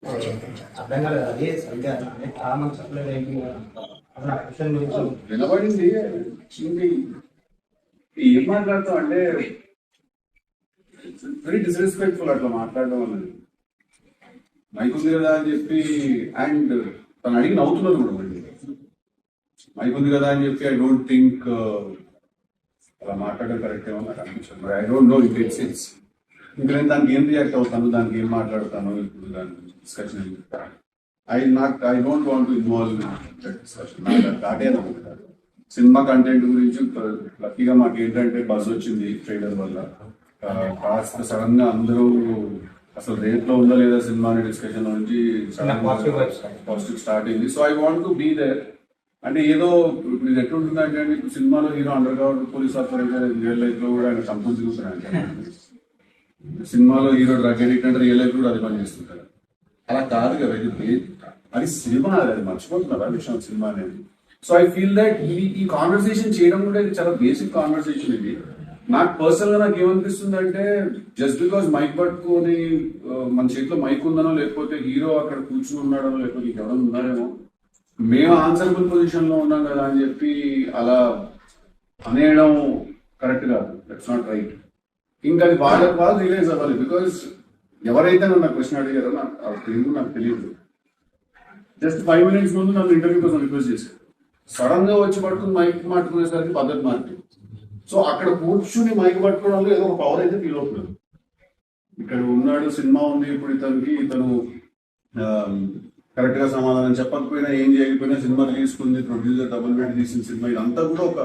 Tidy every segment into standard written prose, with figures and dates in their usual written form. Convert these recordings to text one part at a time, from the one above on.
అర్థం కాలేదు అది సరిగ్గా అంటే చాలా మంది చెప్పలేదు ఏంటి అసలు ఆ క్వశ్చన్ గురించి వినబడింది. ఇది ఏం మాట్లాడతాం అంటే వెరీ డిస్రెస్పెక్ట్ఫుల్ అట్లా మాట్లాడడం అన్నది. మైక్ ఉంది కదా అని చెప్పి అండ్ తను అడిగి నవ్వుతున్నారు కూడా మళ్ళీ. మైక్ ఉంది కదా అని చెప్పి ఐ డోంట్ థింక్ అలా మాట్లాడడం కరెక్ట్ ఏమో నాకు అనిపించదు. I don't know it it's it's ఇంకా నేను దానికి ఏం రియాక్ట్ అవుతాను, దానికి ఏం మాట్లాడతాను, ఇప్పుడు దాని discussion I don't want to involve discussion. నాకు దాటే అనుకుంటారు సినిమా కంటెంట్ గురించి. లక్కీగా మాకు ఏంటంటే బజ్ వచ్చింది ట్రైలర్ వల్ల. కాస్త సడన్ గా అందరూ అసలు రేట్ లో ఉందా లేదా సినిమా అనే డిస్కషన్ నుంచి పాజిటివ్ స్టార్ట్ అయింది. So I want to be there. అంటే ఏదో ఇప్పుడు ఇది ఎట్లుంటుందంటే ఇప్పుడు సినిమాలో hero underground police officer అయితే రియల్ లైఫ్ లో కూడా ఆయన కంపెనీ చూస్తున్నాడు. సినిమాలో హీరో డ్రగ్ అడిక్ట్ అంటే రియల్ లైఫ్ కూడా అది పని చేస్తుంటారు. అలా కాదు కదా, అది సినిమా, అది మర్చిపోతున్నారు ఆ విషయం సినిమా అనేది. సో ఐ ఫీల్ దట్ ఈ కాన్వర్సేషన్ చేయడం కూడా ఇది చాలా బేసిక్ కాన్వర్సేషన్. ఇది నాకు పర్సనల్ గా నాకు ఏమనిపిస్తుంది అంటే జస్ట్ బికాస్ మైక్ పట్టుకొని మన చేతిలో మైక్ ఉందనో లేకపోతే హీరో అక్కడ కూర్చుని ఉన్నాడో లేకపోతే ఇంకెవరైనా ఉన్నారేమో మేము ఆన్సరబుల్ పొజిషన్ లో ఉన్నాం కదా అని చెప్పి అలా అనేయడం కరెక్ట్ కాదు. That's not right. ఇంకా అది వాళ్ళు రియలైజ్ అవ్వాలి. బికాస్ ఎవరైతే నన్ను క్వశ్చన్ అడిగారో నాకు తెలియదు. జస్ట్ 5 minutes ముందు నన్ను ఇంటర్వ్యూ కోసం రిక్వెస్ట్ చేశారు. సడన్ గా వచ్చి పట్టుకుని మైక్ పట్టుకునేసరికి పద్ధతి మారింది. సో అక్కడ కూర్చుని మైక్ పట్టుకోవడంలో ఏదో ఒక పవర్ అయితే ఫీల్ అవుతుంది. ఇక్కడ ఉన్నాడు, సినిమా ఉంది, ఇప్పుడు ఇతను కరెక్ట్ గా సమాధానం చెప్పకపోయినా ఏం చేయకపోయినా సినిమా తీసుకుంది, ప్రొడ్యూసర్ డబుల్ పెట్టి తీసిన సినిమా, ఇదంతా కూడా ఒక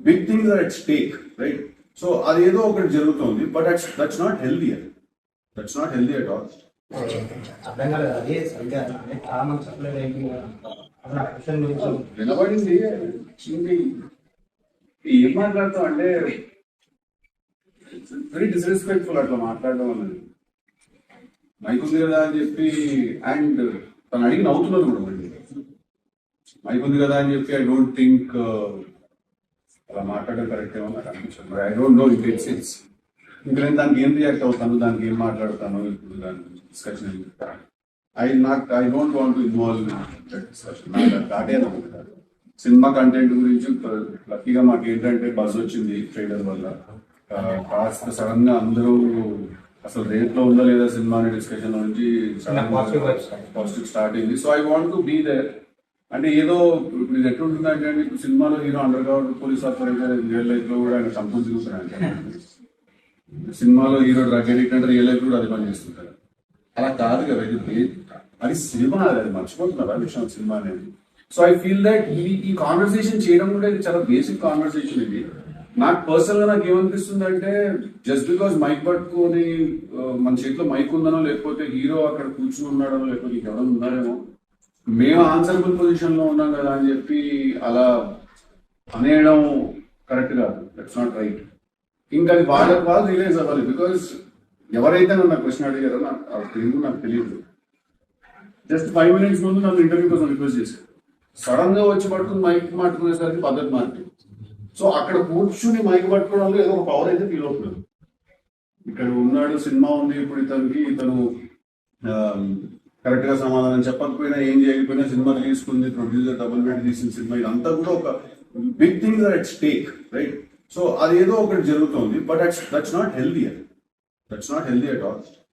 big things are at stake, right? So అది ఏదో ఒకటి జరుగుతుంది. But that's not healthy. That's not healthy at all. అర్థం కాలేదు అది సరిగ్గా అంటే చాలా మంది చెప్పలేదు ఏంటి అసలు ఆ క్వశ్చన్ గురించి వినబడింది. ఏం మాట్లాడతాం అంటే వెరీ డిస్రెస్పెక్ట్ఫుల్ అట్లా మాట్లాడడం అన్నది. మైక్ ఉంది కదా అని చెప్పి అండ్ తను అడిగి నవ్వుతున్నారు కూడా మళ్ళీ. మైక్ ఉంది కదా అని చెప్పి ఐ డోంట్ థింక్ అలా మాట్లాడడం కరెక్ట్ ఏమో నాకు అనిపించదు. I don't know it it's it's ఇంకా నేను దానికి ఏం రియాక్ట్ అవుతాను, దానికి ఏం మాట్లాడతాను, ఇప్పుడు దాని discussion I don't want to involve discussion. నాకు దాటే అనుకుంటారు సినిమా కంటెంట్ గురించి. లక్కీగా మాకు ఏంటంటే బజ్ వచ్చింది ట్రైలర్ వల్ల. కాస్త సడన్ గా అందరూ అసలు రేట్ లో ఉందా లేదా సినిమా అనే డిస్కషన్ నుంచి పాజిటివ్ స్టార్ట్ అయింది. So I want to be there. అంటే ఏదో ఇప్పుడు ఇది ఎట్లుంటుందంటే ఇప్పుడు సినిమాలో hero underground police officer అయితే రియల్ లైఫ్ లో కూడా ఆయన కంపెనీ చూస్తున్నాడు. సినిమాలో హీరో డ్రగ్ అడిక్ట్ అంటే రియల్ లైఫ్ కూడా అది పని చేస్తుంటారు. అలా కాదు కదా, అది సినిమా, అది మర్చిపోతున్నారు ఆ విషయం సినిమా అనేది. సో ఐ ఫీల్ దట్ ఈ కాన్వర్సేషన్ చేయడం కూడా ఇది చాలా బేసిక్ కాన్వర్సేషన్. ఇది నాకు పర్సనల్ గా నాకు ఏమనిపిస్తుంది అంటే జస్ట్ బికాస్ మైక్ పట్టుకొని మన చేతిలో మైక్ ఉందనో లేకపోతే హీరో అక్కడ కూర్చుని ఉన్నాడో లేకపోతే ఇంకెవరైనా ఉన్నారేమో మేము ఆన్సరబుల్ పొజిషన్ లో ఉన్నాం కదా అని చెప్పి అలా అనేయడం కరెక్ట్ కాదు. That's not right. ఇంకా అది వాళ్ళు రియలైజ్ అవ్వాలి. బికాస్ ఎవరైతే నన్ను క్వశ్చన్ అడిగారో నాకు తెలియదు. జస్ట్ 5 minutes ముందు నన్ను ఇంటర్వ్యూ కోసం రిక్వెస్ట్ చేశారు. సడన్ గా వచ్చి పట్టుకుని మైక్ పట్టుకునేసరికి పద్ధతి మారింది. సో అక్కడ కూర్చుని మైక్ పట్టుకోవడంలో ఏదో ఒక పవర్ అయితే ఫీల్ అవుతుంది. ఇక్కడ ఉన్నాడు, సినిమా ఉంది, ఇప్పుడు ఇతను కరెక్ట్ గా సమాధానం చెప్పకపోయినా ఏం చేయకపోయినా సినిమా తీసుకుంది, ప్రొడ్యూసర్ డబుల్ పెట్టి తీసిన సినిమా, ఇదంతా కూడా ఒక big things are at stake, right? So అది ఏదో ఒకటి జరుగుతుంది. But that's not healthy. That's not healthy at all.